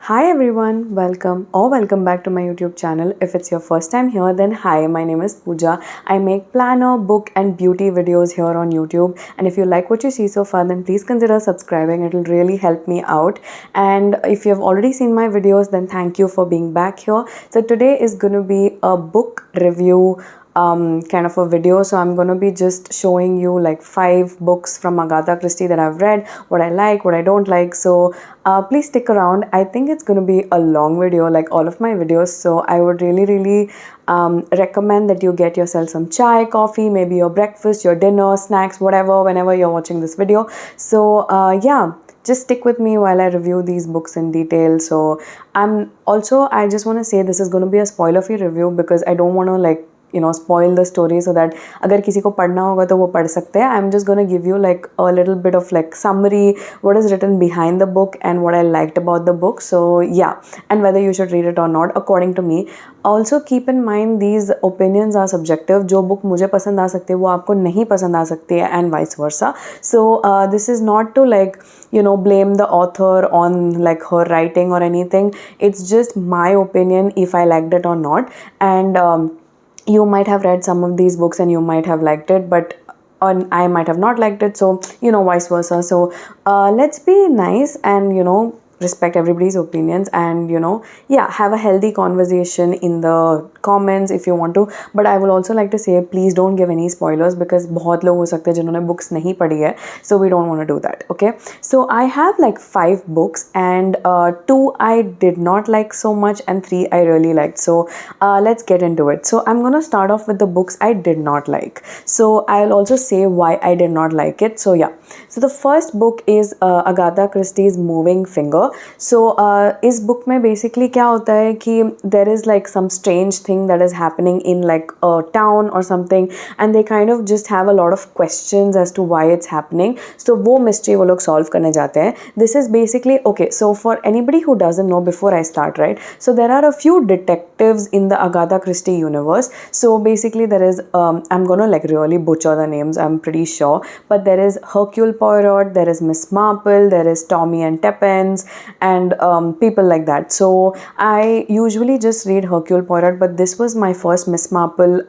Hi everyone, welcome back to my YouTube channel. If it's your first time here, then hi, my name is Pooja. I make planner, book and beauty videos here on YouTube, and if you like what you see so far, then please consider subscribing. It will really help me out. And if you have already seen my videos, then thank you for being back here. So today is going to be a book review kind of a video. So I'm going to be just showing you like 5 books from Agatha Christie that I've read, what I like, what I don't like. So please stick around. I think it's going to be a long video like all of my videos, so I would really recommend that you get yourself some chai, coffee, maybe your breakfast, your dinner, snacks, whatever, whenever you're watching this video. So yeah, just stick with me while I review these books in detail. So I just want to say this is going to be a spoiler free review because I don't want to like spoil the story, so that अगर किसी को पढ़ना होगा तो वो पढ़ सकते हैं. I'm just gonna give you like a little bit of like summary, what is written behind the book and what I liked about the book. So yeah, and whether you should read it or not according to me. Also keep in mind these opinions are subjective. जो book मुझे पसंद आ सकती है वो आपको नहीं पसंद आ सकती है and vice versa. So this is not to like blame the author on like her writing or anything. It's just my opinion if I liked it or not. And you might have read some of these books and you might have liked it, but I might have not liked it, so vice versa. So let's be nice and respect everybody's opinions, and yeah, have a healthy conversation in the comments if you want to. But I will also like to say, please don't give any spoilers because बहुत लोग हो सकते हैं जिन्होंने books नहीं पढ़ी है, so we don't want to do that. Okay, so I have like 5 books, and 2 I did not like so much and 3 I really liked. So let's get into it. So I'm gonna start off with the books I did not like. So I'll also say why I did not like it. So yeah, so the first book is Agatha Christie's Moving Finger. So इस book में basically क्या होता है कि there is like some strange thing that is happening in like a town or something, and they kind of just have a lot of questions as to why it's happening. So वो mystery वो लोग solve करने जाते हैं. This is basically okay. So for anybody who doesn't know, before I start, right? So there are a few detectives in the Agatha Christie universe. So basically there is I'm gonna like really butcher the names, I'm pretty sure, but there is Hercule Poirot, there is Miss Marple, there is Tommy and Tuppence, and people like that. So I usually just read Hercule Poirot, but this was my first Miss Marple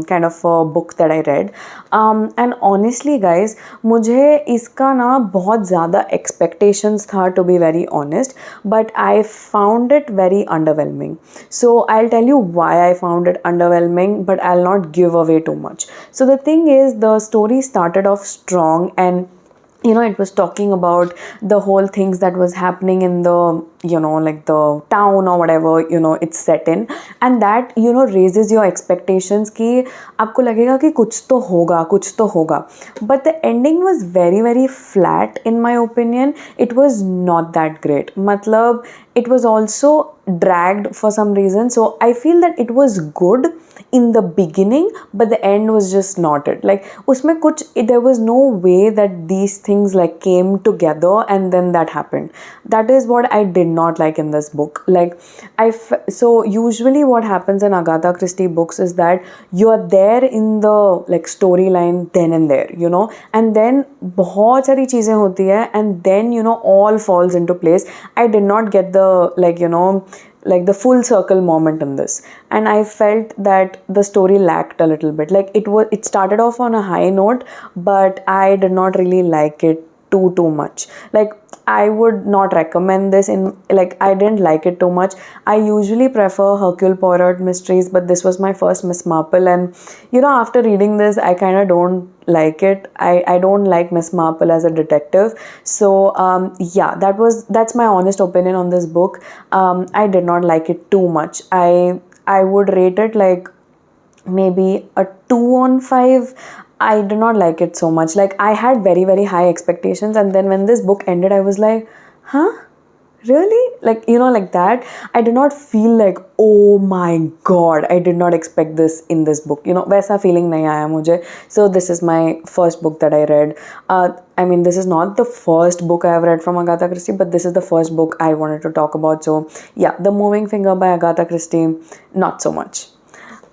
kind of a book that I read. And honestly guys, मुझे इसका ना बहुत ज़्यादा expectations था, to be very honest, but I found it very underwhelming. So I'll tell you why I found it underwhelming, but I'll not give away too much. So the thing is, the story started off strong, and it was talking about the whole things that was happening in the like the town or whatever it's set in, and that raises your expectations कि आपको लगेगा कि कुछ तो होगा. But the ending was very very flat in my opinion. It was not that great. मतलब it was also dragged for some reason. So I feel that it was good in the beginning, but the end was just not it. Like उसमें कुछ, there was no way that these things like came together and then that happened. That is what I did not like in this book. Like so usually what happens in Agatha Christie books is that you are there in the like storyline then and there, and then बहुत सारी चीज़ें होती है, and then all falls into place. I did not get the like the full circle moment in this, and I felt that the story lacked a little bit. Like it started off on a high note, but I did not really like it too much. Like I would not recommend this in, like I didn't like it too much. I usually prefer Hercule Poirot mysteries, but this was my first Miss Marple, and after reading this I kind of don't like it. I don't like Miss Marple as a detective. So yeah, that's my honest opinion on this book. I did not like it too much. I would rate it like maybe a 2 on 5. I did not like it so much. Like I had very very high expectations, and then when this book ended I was like, huh, really? Like like that. I did not feel like, oh my god, I did not expect this in this book. वैसा feeling नहीं आया मुझे. So this is my first book that I read. I mean, this is not the first book I have read from Agatha Christie, but this is the first book I wanted to talk about. So yeah, The Moving Finger by Agatha Christie, not so much.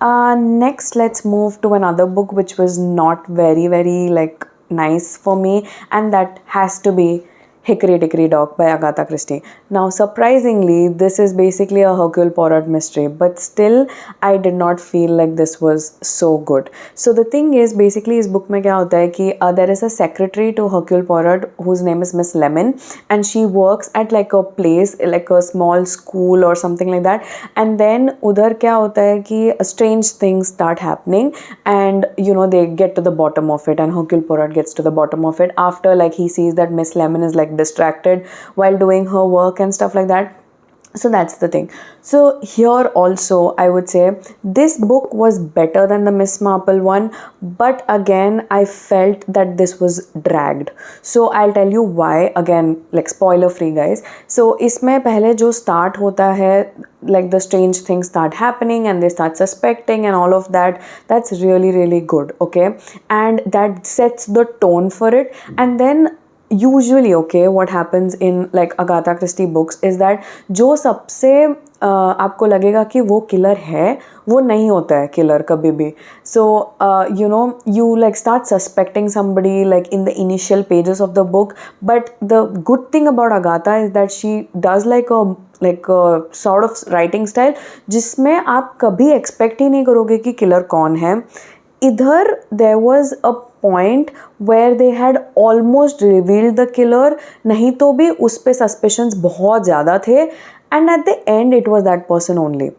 Next, let's move to another book which was not very very like nice for me, and that has to be Hickory Dickory Dock by Agatha Christie. Now, surprisingly, this is basically a Hercule Poirot mystery, but still, I did not feel like this was so good. So the thing is, basically, इस book में क्या होता है कि there is a secretary to Hercule Poirot whose name is Miss Lemon, and she works at like a place, like a small school or something like that. And then उधर क्या होता है कि strange things start happening, and you know they get to the bottom of it, and Hercule Poirot gets to the bottom of it after like he sees that Miss Lemon is like distracted while doing her work and stuff like that. So that's the thing. So here also I would say this book was better than the Miss Marple one, but again I felt that this was dragged. So I'll tell you why. Again, like spoiler free guys. So इसमें पहले जो start होता है, like the strange things start happening and they start suspecting and all of that, that's really really good, okay, and that sets the tone for it. And then usually, okay, what happens in like Agatha Christie books is that जो सबसे आपको लगेगा कि वो killer है वो नहीं होता है किलर कभी भी. So you know, you like start suspecting somebody like in the initial pages of the book, but the good thing about Agatha is that she does like a sort of writing style जिसमें आप कभी expect ही नहीं करोगे कि killer कौन है. इधर there was a point where they had almost revealed the killer, नहीं तो भी उस पे suspicions बहुत ज़्यादा थे, and at the end it was that person only.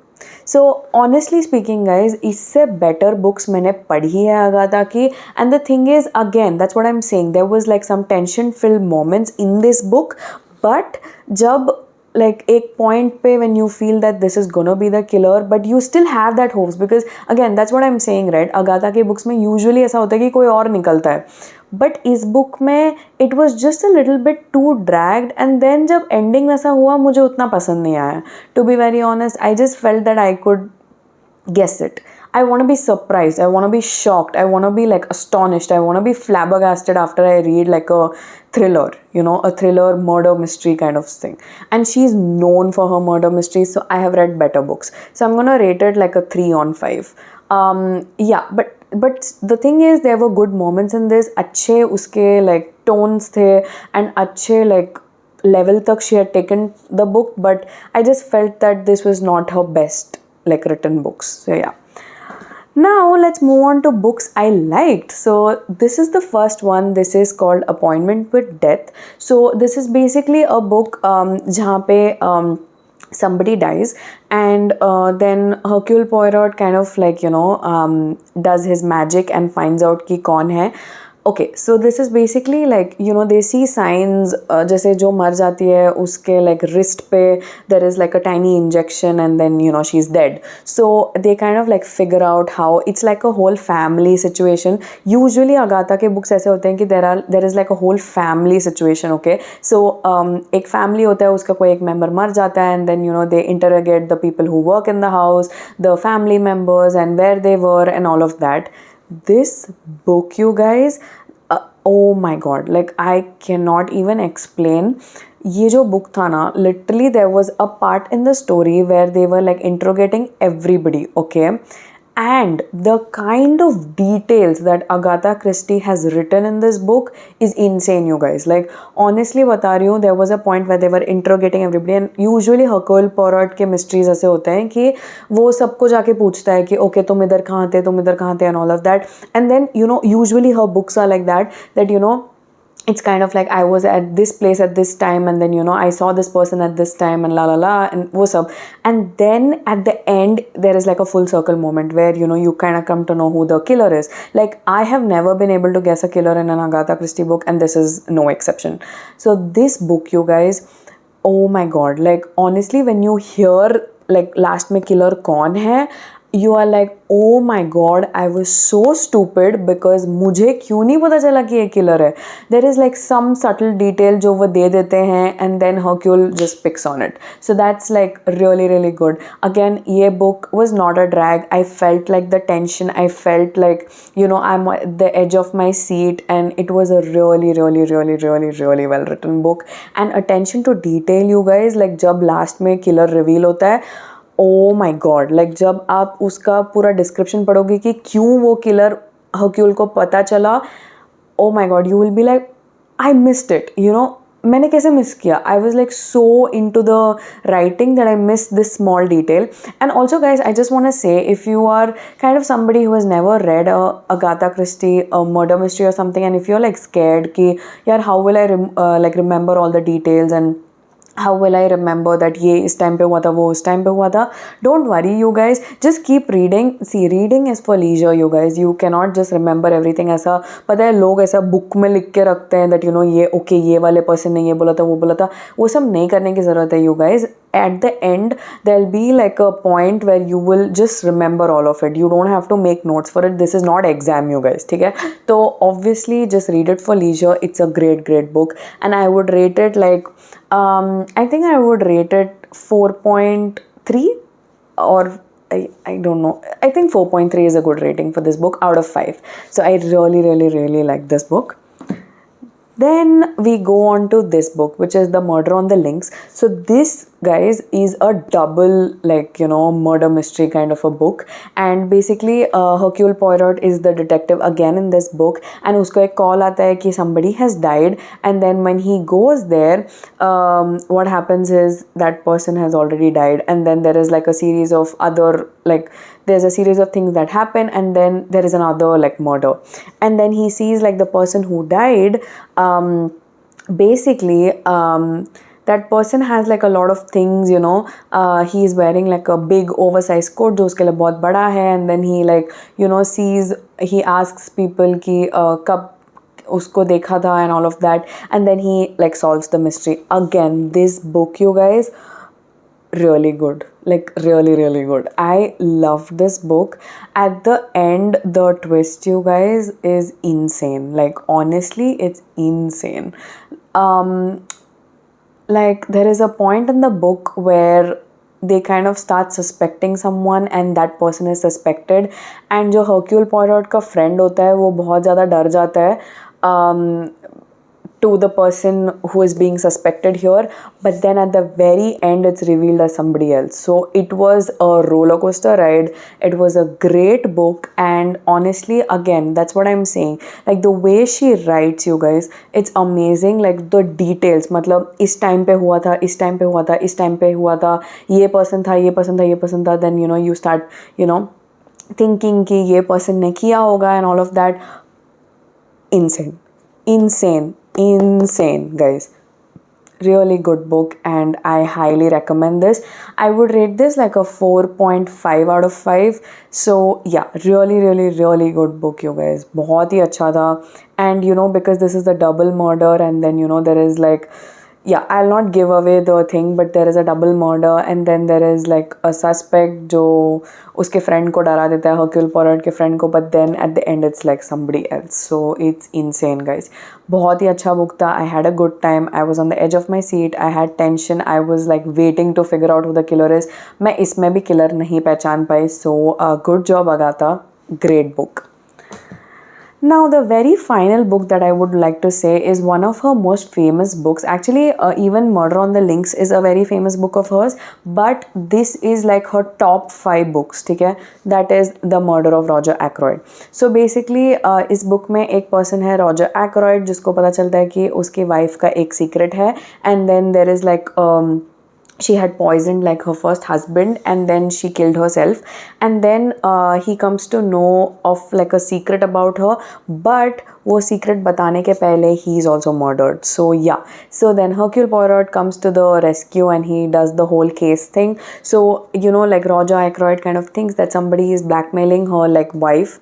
So honestly speaking guys, इससे better books मैंने पढ़ी है अगाथा की, and the thing is again that's what I'm saying, there was like some tension filled moments in this book, but जब like एक point पे when you feel that this is gonna be the killer but you still have that hopes, because again that's what I'm saying, right, Agatha के books में usually ऐसा होता है कि कोई और निकलता है, but इस book में it was just a little bit too dragged, and then जब ending वैसा हुआ मुझे उतना पसंद नहीं आया. To be very honest, I just felt that I could guess it. I want to be surprised, I want to be shocked, I want to be like astonished, I want to be flabbergasted after I read like a thriller, you know, a thriller murder mystery kind of thing. And she's known for her murder mysteries, so I have read better books, so I'm gonna rate it like a 3 on 5. Yeah, but the thing is there were good moments in this, अच्छे उसके like tones थे, and अच्छे like level तक she had taken the book, but I just felt that this was not her best like written books. So yeah. Now let's move on to books I liked. So this is the first one. This is called Appointment with Death. So this is basically a book जहाँ पे somebody dies, and then Hercule Poirot kind of like you know does his magic and finds out कि कौन है. Okay, so this is basically like you know they see signs, जैसे जो मर जाती है उसके like wrist पे there is like a tiny injection and then you know she's dead. So they kind of like figure out how it's like a whole family situation. Usually Agatha के books ऐसे होते हैं कि there is like a whole family situation, okay. So एक family होता है, उसका कोई एक member मर जाता है, and then you know they interrogate the people who work in the house, the family members and where they were and all of that. This book, you guys, oh my god, like I cannot even explain. ये जो book था ना, literally there was a part in the story where they were like interrogating everybody, okay, and the kind of details that Agatha Christie has written in this book is insane, you guys. Like honestly बता रही हूँ, there was a point where they were interrogating everybody, and usually Hercule Poirot के mysteries ऐसे होते हैं कि वो सबको जाके पूछता है कि okay तुम इधर कहाँ थे, तुम इधर कहाँ थे and all of that. And then you know usually her books are like that you know it's kind of like I was at this place at this time, and then you know I saw this person at this time and la la la and what's up, and then at the end there is like a full circle moment where you know you kind of come to know who the killer is. Like I have never been able to guess a killer in an Agatha Christie book, and this is no exception. So this book, you guys, oh my god, like honestly when you hear like last में killer कौन है, you are like oh my god, I was so stupid because मुझे क्यों नहीं पता चला कि ये किलर है. There is like some subtle detail जो वो दे देते हैं, and then Hercule just picks on it. So that's like really really good. Again, ये book was not a drag. I felt like the tension, I felt like you know I'm at the edge of my seat, and it was a really really really really really well written book. And attention to detail, you guys, like जब last में killer reveal होता है, ओ my God, like जब आप उसका पूरा description पढ़ोगे कि क्यों वो किलर हर्क्यूल को पता चला, oh my god, you will be like I missed it, you know. मैंने कैसे मिस किया. I was like so into the writing that I missed this small detail. And also guys, I just want to say, if you are kind of somebody who has never read a Agatha Christie, a murder mystery or something, and if you're like scared ki yaar how will I like remember all the details, and how will I remember that ये इस time पे हुआ था, वो उस time पे हुआ था, don't worry you guys, just keep reading. See, reading is for leisure you guys, you cannot just remember everything. ऐसा पता है लोग ऐसा बुक में लिख के रखते हैं that you know ये okay ये वाले पर्सन ने ये बोला था वो बोला था, वो सब नहीं करने की ज़रूरत है you guys. At the end there'll be like a point where you will just remember all of it. You don't have to make notes for it. This is not exam you guys, ठीक है. तो obviously just read it for leisure. It's a great book, and I would rate it like I think I would rate it 4.3, or I don't know. I think 4.3 is a good rating for this book out of 5. So I really like this book. Then we go on to this book, which is The Murder on the Links. So this, guys, is a double, like, you know, murder mystery kind of a book. And basically Hercule Poirot is the detective again in this book, and usko ek call aata hai ki somebody has died, and then when he goes there, what happens is that person has already died, and then there is like a series of other, like, there's a series of things that happen, and then there is another like murder, and then he sees like the person who died, basically that person has like a lot of things, you know. He is wearing like a big oversized coat जो उसके लिए बहुत बड़ा है, and then he like, you know, sees, he asks people कि कब उसको देखा था and all of that, and then he like solves the mystery. Again, this book you guys, really good, like really good. I loved this book. At the end, the twist you guys is insane. Like honestly, it's insane. Like there is a point in the book where they kind of start suspecting someone, and that person is suspected, and जो Hercule Poirot का friend होता है वो बहुत ज़्यादा डर जाता है to the person who is being suspected here, but then at the very end it's revealed as somebody else. So it was a roller coaster ride. It was a great book, and honestly, again, that's what I'm saying, like the way she writes you guys, it's amazing. Like the details, मतलब इस time पे हुआ था, इस time पे हुआ था, इस time पे हुआ था, ये person था, ये person था, ये person था, then you know you start, you know, thinking कि ये person ने किया होगा and all of that. Insane guys, really good book, and I highly recommend this. I would rate this like a 4.5 out of 5. So yeah, really good book you guys, बहुत ही अच्छा था. And you know, because this is a double murder, and then you know there is like, yeah, I'll not give away the thing, but there is a double murder, and then there is like a suspect जो उसके friend को डरा देता है, Hercule Poirot के friend को, but then at the end it's like somebody else. So it's insane guys. बहुत ही अच्छा book था. I had a good time. I was on the edge of my seat. I had tension. I was like waiting to figure out who the killer is. मैं इसमें भी killer नहीं पहचान पाई. So good job Agatha. Great book. Now, the very final book that I would like to say is one of her most famous books. Actually, even Murder on the Links is a very famous book of hers, but this is like her top 5 books, okay? That is The Murder of Roger Ackroyd. So basically, इस book में एक person है Roger Ackroyd, जिसको पता चलता है कि उसकी wife का एक secret है, and then there is like she had poisoned like her first husband, and then she killed herself, and then he comes to know of like a secret about her, but वो secret बताने के पहले he is also murdered. So yeah, so then Hercule Poirot comes to the rescue, and he does the whole case thing. So you know, like Roger Ackroyd kind of thinks that somebody is blackmailing her like wife,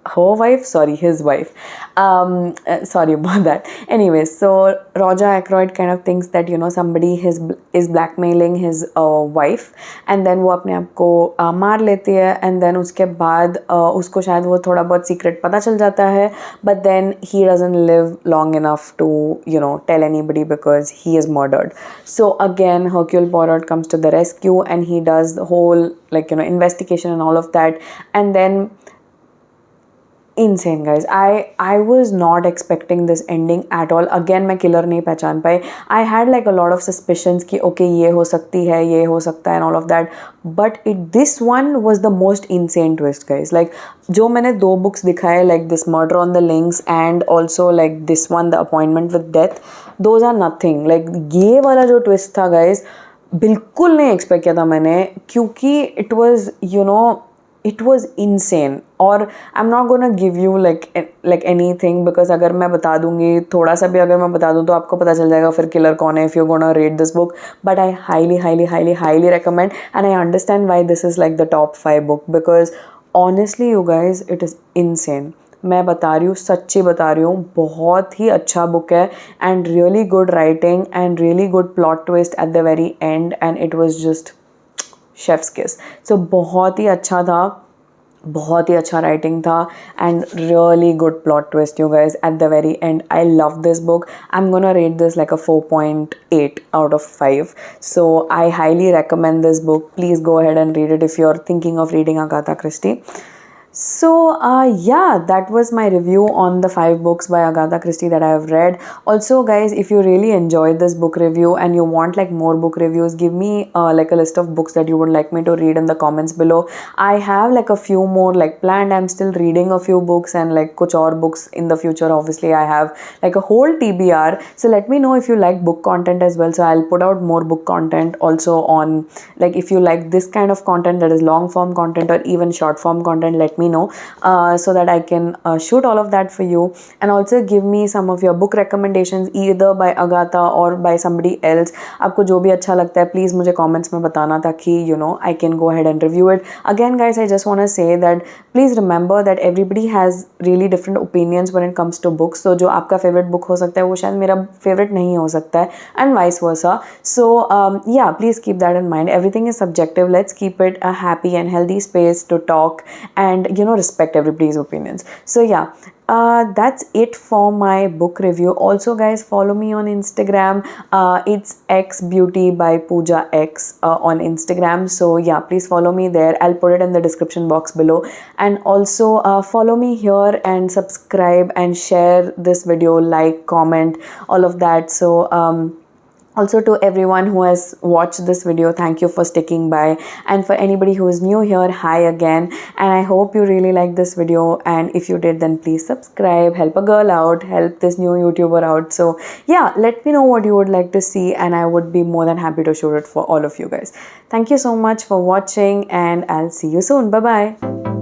his wife. Sorry about that. Anyways, so Roger Ackroyd kind of thinks that, you know, somebody is blackmailing his wife, and then वो अपने आप को मार लेती है, and then उसके बाद उसको शायद वो थोड़ा बहुत secret पता चल जाता है, but then he doesn't live long enough to, you know, tell anybody because he is murdered. So again, Hercule Poirot comes to the rescue, and he does the whole, like, you know, investigation and all of that, and then insane guys. I was not expecting this ending at all. Again, मैं killer नहीं पहचान पाई. I had like a lot of suspicions कि okay ये हो सकती है, ये हो सकता है and all of that, but this one was the most insane twist guys. Like जो मैंने 2 books दिखाए, like this Murder on the Links and also like this one, The Appointment with Death, those are nothing. Like ये वाला जो twist था guys, बिल्कुल नहीं expect किया था मैंने, क्योंकि it was it was insane. और I am not gonna give you like anything, because अगर मैं बता दूंगी, थोड़ा सा भी अगर मैं बता दूँ तो आपको पता चल जाएगा फिर किलर कौन है, if you're gonna read this book. But I highly recommend, and I understand why this is like the top 5 book, because honestly you guys, it is insane. मैं बता रही हूँ, सच्ची बता रही हूँ, बहुत ही अच्छा बुक है, and really good writing and really good plot twist at the very and, and it was just chefs किस. सो बहुत ही अच्छा था, बहुत ही अच्छा राइटिंग था, and really good plot twist you guys at the very and. I love this book. I am gonna rate this like a 4.8 out of 5. So I highly recommend this book. Please go ahead and read it if you're thinking of reading Agatha Christie. So yeah, that was my review on the 5 books by Agatha Christie that I have read. Also guys, if you really enjoyed this book review and you want like more book reviews, give me like a list of books that you would like me to read in the comments below. I have like a few more like planned. I'm still reading a few books, and like kuch aur books in the future. Obviously I have like a whole TBR, so let me know if you like book content as well. So I'll put out more book content also on, like if you like this kind of content, that is long form content or even short form content, let me know, so that I can shoot all of that for you. And also give me some of your book recommendations, either by Agatha or by somebody else. आपको जो भी अच्छा लगता है please मुझे comments में बताना, ताकि I can go ahead and review it. Again guys, I just want to say that please remember that everybody has really different opinions when it comes to books. So जो आपका favorite book हो सकता है वो शायद मेरा favorite नहीं हो सकता है, and vice versa. So yeah, please keep that in mind. Everything is subjective. Let's keep it a happy and healthy space to talk and respect everybody's opinions. So yeah, that's it for my book review. Also guys, follow me on Instagram. It's X Beauty by Pooja X on Instagram. So yeah, please follow me there. I'll put it in the description box below. And also follow me here and subscribe and share this video, like, comment, all of that. So also to everyone who has watched this video, thank you for sticking by. And for anybody who is new here, hi again, and I hope you really liked this video. And if you did, then please subscribe, help a girl out, help this new YouTuber out. So yeah, let me know what you would like to see, and I would be more than happy to shoot it for all of you guys. Thank you so much for watching, and I'll see you soon. Bye bye.